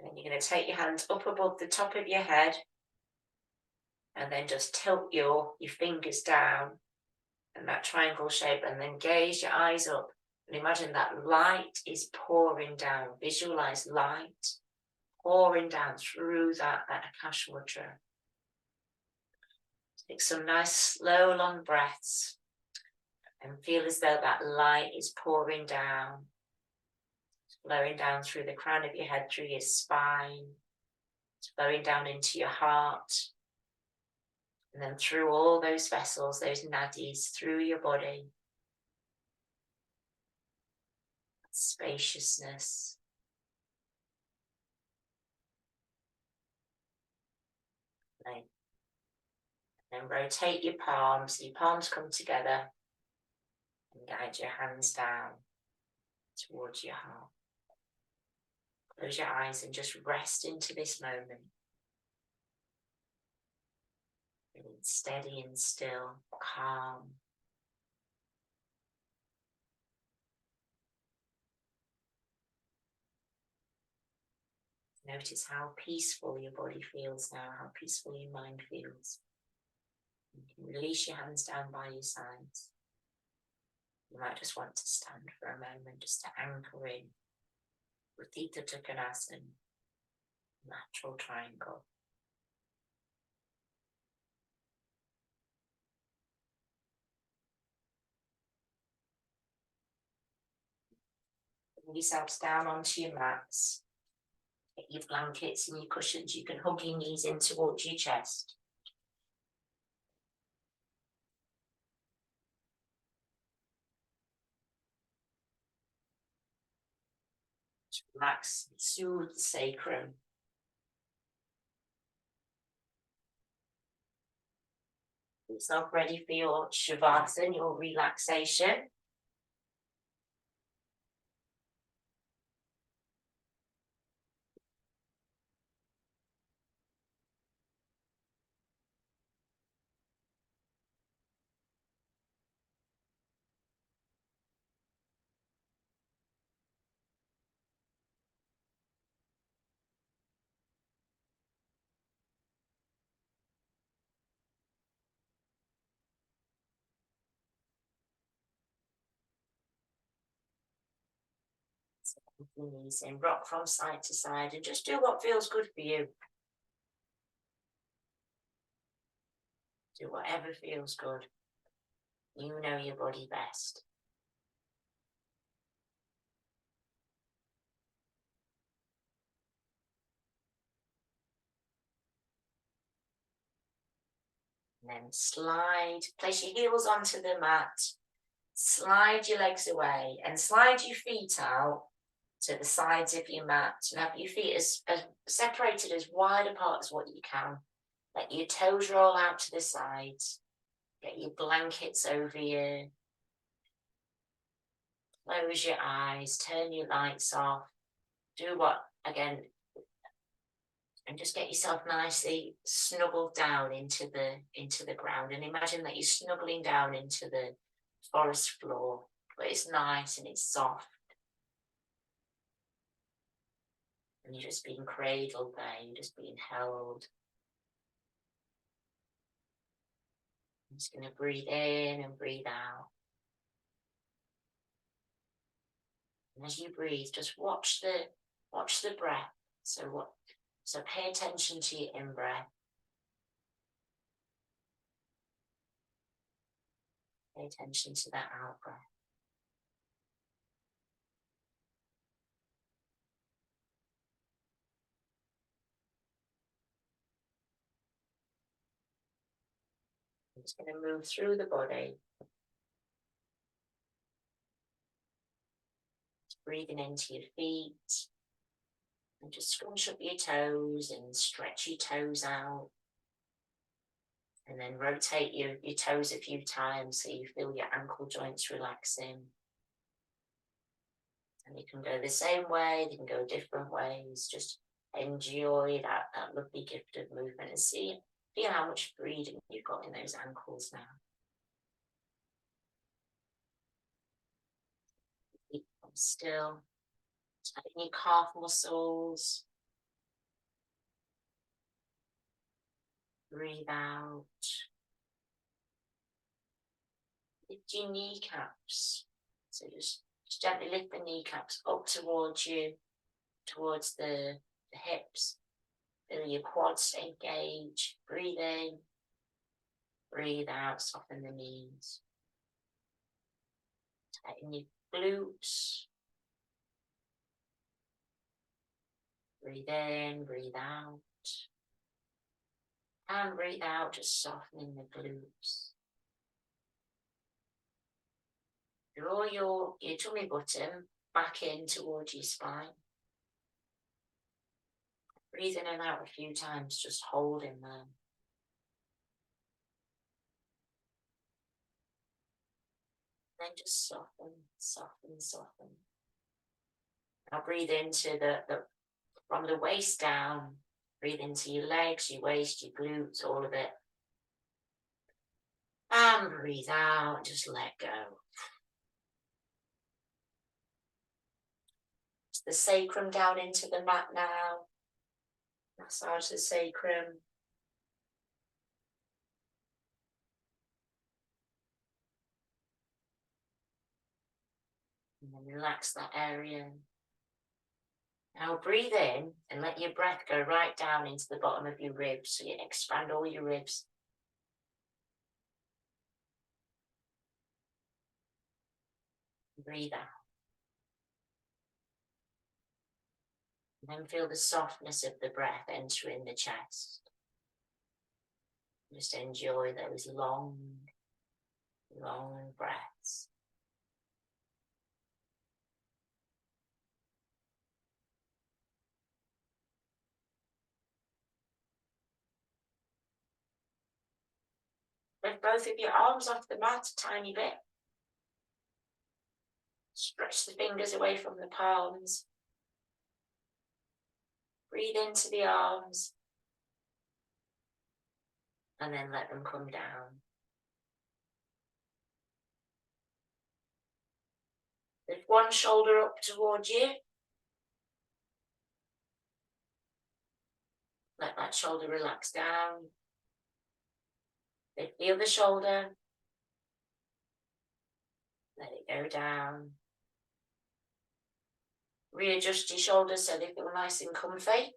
And then you're going to take your hands up above the top of your head. And then just tilt your fingers down in that triangle shape, and then gaze your eyes up and imagine that light is pouring down. Visualize light pouring down through that Akash mudra. Take some nice slow long breaths and feel as though that light is pouring down, flowing down through the crown of your head, through your spine, flowing down into your heart, and then through all those vessels, those nadis, through your body. Spaciousness. And then rotate your palms, your palms come together, and guide your hands down towards your heart. Close your eyes and just rest into this moment. Feeling steady and still, calm. Notice how peaceful your body feels now, how peaceful your mind feels. You can release your hands down by your sides. You might just want to stand for a moment just to anchor in Uttita Trikonasana, natural triangle. Bring yourselves down onto your mats. Get your blankets and your cushions. You can hug your knees in towards your chest. Just relax, soothe the sacrum. Get yourself ready for your Shavasana, your relaxation. Your knees in, rock from side to side, and just do what feels good for you. Do whatever feels good. You know your body best. And then slide, place your heels onto the mat, slide your legs away, and slide your feet out to the sides of your mat, and have your feet as separated as wide apart as what you can. Let your toes roll out to the sides. Get your blankets over you. Close your eyes, turn your lights off. Do what, again, and just get yourself nicely snuggled down into the ground, and imagine that you're snuggling down into the forest floor, but it's nice and it's soft. And you're just being cradled there, you're just being held. I'm just going to breathe in and breathe out. And as you breathe, just watch the breath. So pay attention to your in-breath. Pay attention to that out-breath. I'm just going to move through the body. Just breathing into your feet. And just scrunch up your toes and stretch your toes out. And then rotate your toes a few times so you feel your ankle joints relaxing. And you can go the same way, you can go different ways. Just enjoy that lovely gift of movement and feel how much freedom you've got in those ankles now. Keep them still. Tighten your calf muscles. Breathe out. Lift your kneecaps. So just gently lift the kneecaps up towards you, towards the hips. Feel your quads engage. Breathe in. Breathe out. Soften the knees. Tighten your glutes. Breathe in. Breathe out. And breathe out, just softening the glutes. Draw your tummy button back in towards your spine. Breathe in and out a few times, just holding them. Then just soften, soften, soften. Now breathe into from the waist down. Breathe into your legs, your waist, your glutes, all of it. And breathe out, just let go. The sacrum down into the mat now. Massage the sacrum. And then relax that area. Now breathe in and let your breath go right down into the bottom of your ribs. So you expand all your ribs. Breathe out. And then feel the softness of the breath entering the chest. Just enjoy those long, long breaths. Lift both of your arms off the mat a tiny bit. Stretch the fingers away from the palms. Breathe into the arms. And then let them come down. Lift one shoulder up towards you. Let that shoulder relax down. Lift the other shoulder. Let it go down. Readjust your shoulders so they feel nice and comfy.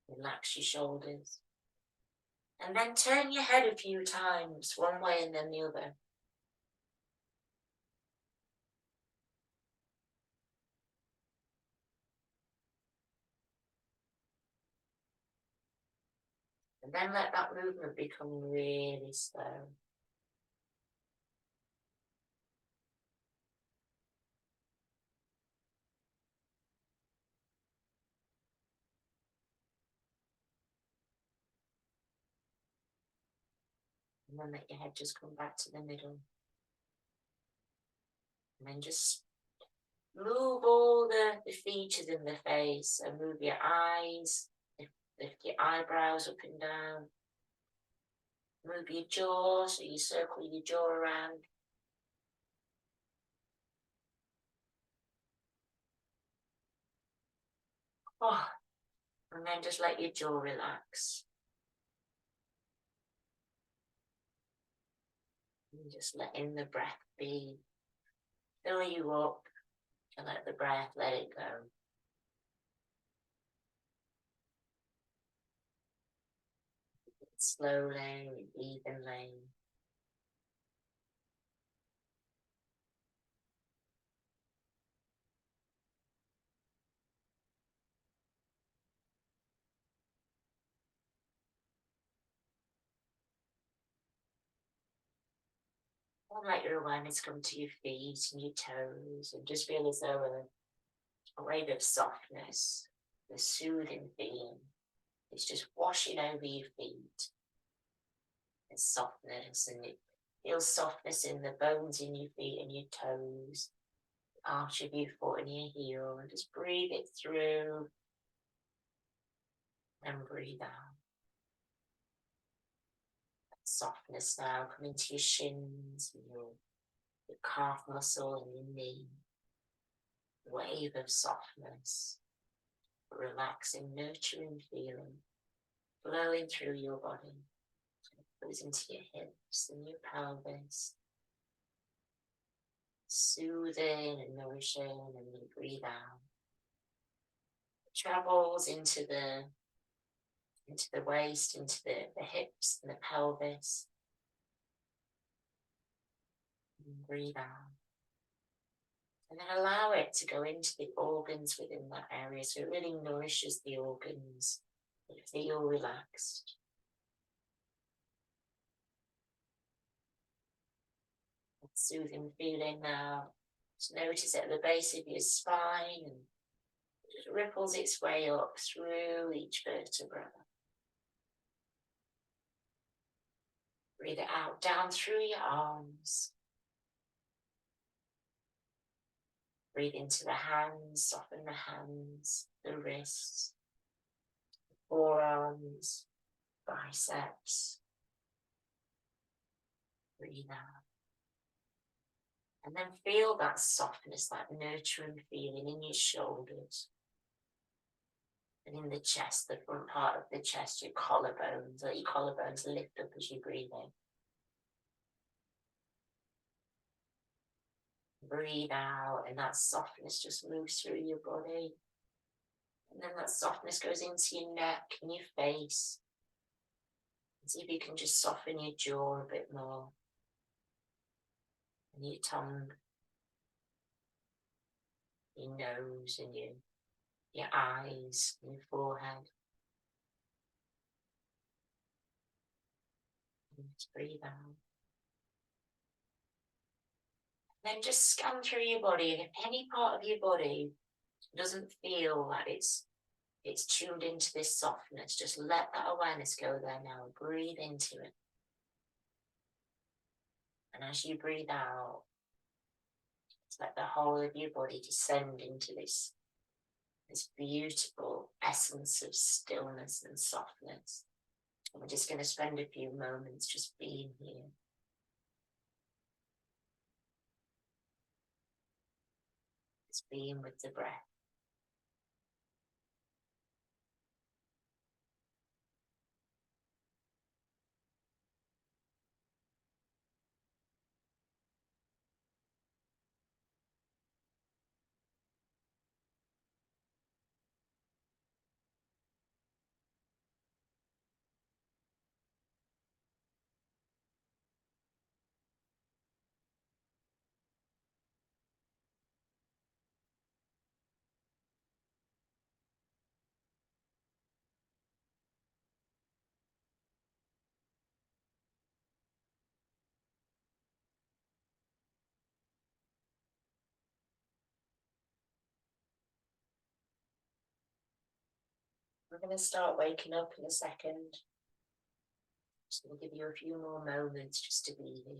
Relax your shoulders. And then turn your head a few times, one way and then the other. And then let that movement become really slow. And then let your head just come back to the middle. And then just move all the features in the face. So move your eyes, lift your eyebrows up and down. Move your jaw, so you circle your jaw around. Oh, and then just let your jaw relax. And just letting the breath be. Fill you up and let the breath let it go. Slowly, evenly. And let your awareness come to your feet and your toes and just feel as though a wave of softness, the soothing feeling is just washing over your feet. There's softness, and it feels softness in the bones in your feet and your toes, the arch of your foot and your heel, and just breathe it through and breathe out. That softness now coming to your shins and your calf muscle and your knee. Wave of softness. relaxing, nurturing feeling flowing through your body. It goes into your hips and your pelvis, soothing and nourishing, and then breathe out. It travels into the waist, into the hips and the pelvis. And breathe out. And then allow it to go into the organs within that area, so it really nourishes the organs. You feel relaxed. Soothing feeling now. Just notice it at the base of your spine, and it ripples its way up through each vertebra. Breathe it out down through your arms. Breathe into the hands, soften the hands, the wrists, forearms, biceps. Breathe out. And then feel that softness, that nurturing feeling in your shoulders and in the chest, the front part of the chest, your collarbones. Let your collarbones lift up as you breathe in. Breathe out, and that softness just moves through your body. And then that softness goes into your neck and your face. And see if you can just soften your jaw a bit more. And your tongue, your nose, and your eyes, and your forehead. And just breathe out. Then just scan through your body, and if any part of your body doesn't feel that it's tuned into this softness, just let that awareness go there now. Breathe into it. And as you breathe out, let the whole of your body descend into this beautiful essence of stillness and softness. And we're just going to spend a few moments just being here. Just being with the breath. We're going to start waking up in a second. Just going to give you a few more moments just to be here.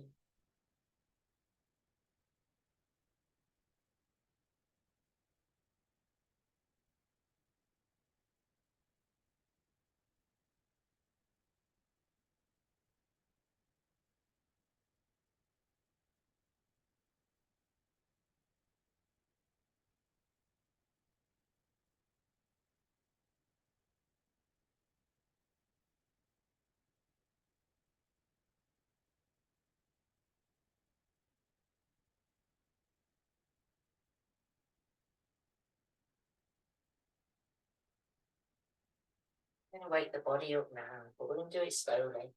I'm going to wake the body up now, but we're going to do it slowly.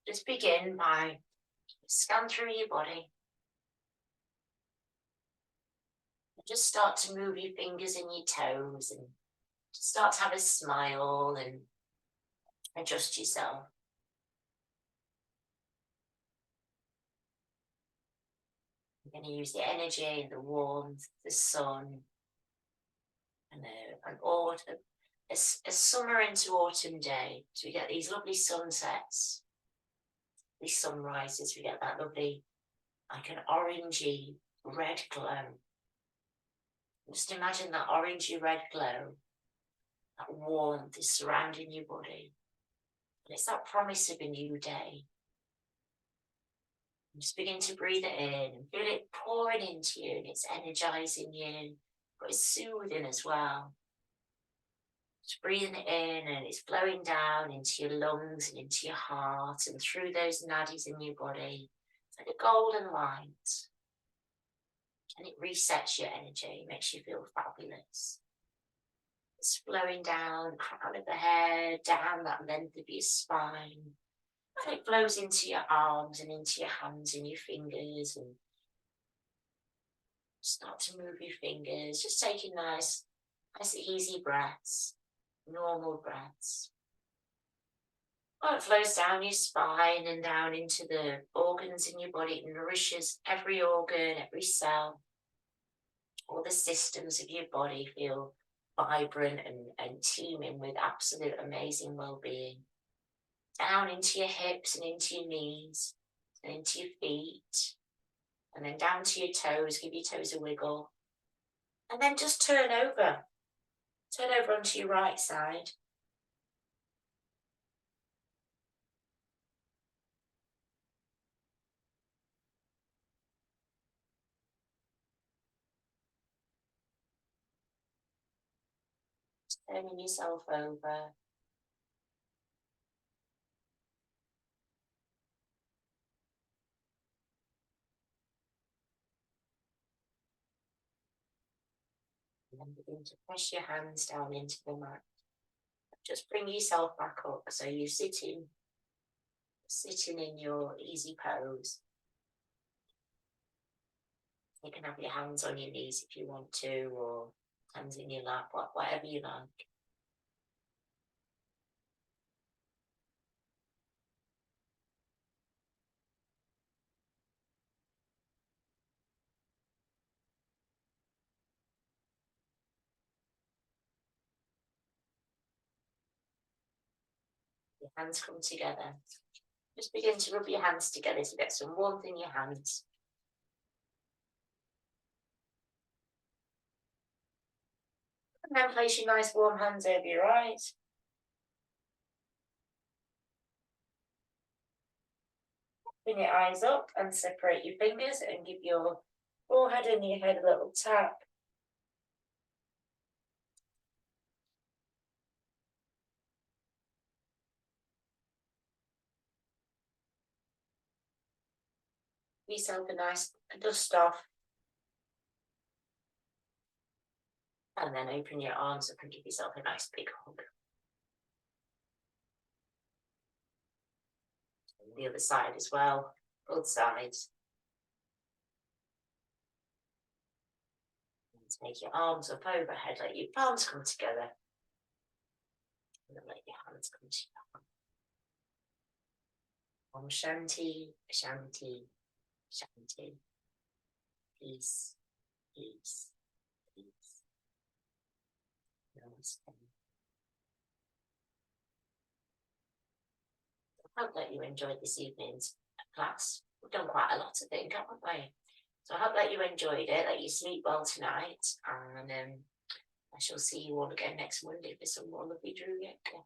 Just begin by scan through your body. Just start to move your fingers and your toes and start to have a smile and adjust yourself. You're going to use the energy and the warmth, the sun, and an autumn, a summer into autumn day. So we get these lovely sunsets, these sunrises. We get that lovely, like an orangey red glow. Just imagine that orangey red glow, that warmth is surrounding your body. And it's that promise of a new day. And just begin to breathe it in and feel it pouring into you, and it's energizing you. it's soothing as well. Just breathing it in and it's flowing down into your lungs and into your heart and through those nadis in your body. It's like a golden light. And it resets your energy, makes you feel fabulous. It's flowing down the crown of the head, down that length of your spine. And it flows into your arms and into your hands and your fingers. And start to move your fingers, just taking nice easy breaths, normal breaths. Well, it flows down your spine and down into the organs in your body. It nourishes every organ, every cell. All the systems of your body feel vibrant and teeming with absolute amazing well-being. Down into your hips and into your knees and into your feet. And then down to your toes, give your toes a wiggle. And then just turn over. Turn over onto your right side. Turning yourself over. And then begin to press your hands down into the mat. Just bring yourself back up. So you're sitting in your easy pose. You can have your hands on your knees if you want to, or hands in your lap, whatever you like. Your hands come together. Just begin to rub your hands together to get some warmth in your hands. And then place your nice warm hands over your eyes. Open your eyes up and separate your fingers and give your forehead and your head a little tap. Give yourself a nice dust off. And then open your arms up and give yourself a nice big hug. And the other side as well, both sides. And take your arms up overhead, let your palms come together. And then let your hands come together. Om Shanti, Shanti, Shanti. Peace, peace, peace. Namaste. I hope that you enjoyed this evening's class. We've done quite a lot, I think, haven't we? So I hope that you enjoyed it, that you sleep well tonight, and I shall see you all again next Monday for some more lovely Drew Yoga.